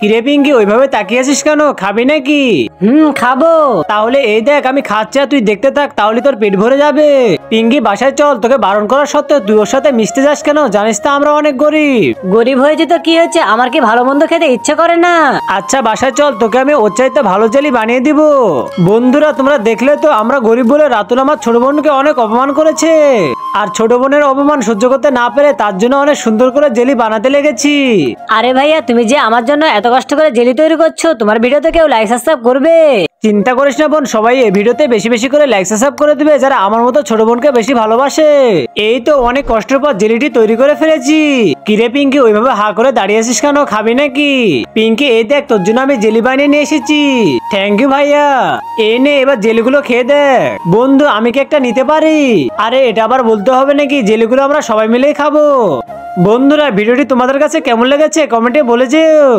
কিরে পিঙ্কি ওইভাবে তাকিয়ে আছিস কেন? খাবি নাকি? খাবো। তাহলে এই দেখ আমি খাচ্ছি আর তুই দেখতে থাক, তাহলে তোর পেট ভরে যাবে। পিঙ্কি বাসায় চল, তোকে বারণ করার সত্ত্বেও তুই ওর সাথে মিশতে যাস কেন? জানিস তো আমরা অনেক গরিব। গরিব হয়েছে তো কি হচ্ছে, আমার কি ভালো মন্দ খেতে ইচ্ছে করে না? আচ্ছা বাসায় চল, তোকে আমি ওর চাইতে ভালো জেলি বানিয়ে দিব। বন্ধুরা তোমরা দেখলে তো আমরা গরিব বলে রাতুল আমার ছোট বোনকে অনেক অপমান করেছে, আর ছোট বোনের অপমান সহ্য করতে না পেরে তার জন্য অনেক সুন্দর করে জেলি বানাতে লেগেছি। আরে ভাইয়া, তুমি যে আমার জন্য এত কষ্ট করে জেলি তৈরি করছো, তোমার ভিডিওতে কেউ লাইক সাবস্ক্রাইব করবে? চিন্তা করিস না বোন, সবাই এই ভিডিওতে বেশি বেশি করে লাইক সাবস্ক্রাইব করে দিবে যারা আমার মতো ছোট বোনকে বেশি ভালোবাসে। এই তো অনেক কষ্টের পর জেলিটি তৈরি করে ফেলেছি। কিরে পিঙ্কি ওইভাবে হা করে দাঁড়িয়ে আছিস কেন? খাবি নাকি? পিঙ্কি এই দেখ তোর জন্য আমি জেলি বানিয়ে নিয়ে এসেছি। থ্যাংক ইউ ভাইয়া। এই নে এবার জেলিগুলো খেয়ে দেখ। বন্ধু আমি কি একটা নিতে পারি? আরে এটা আবার বলতে হবে নাকি? জেলিগুলো আমরা সবাই মিলেই খাবো। বন্ধুরা ভিডিওটি তোমাদের কাছে কেমন লেগেছে কমেন্টে বলে যেও।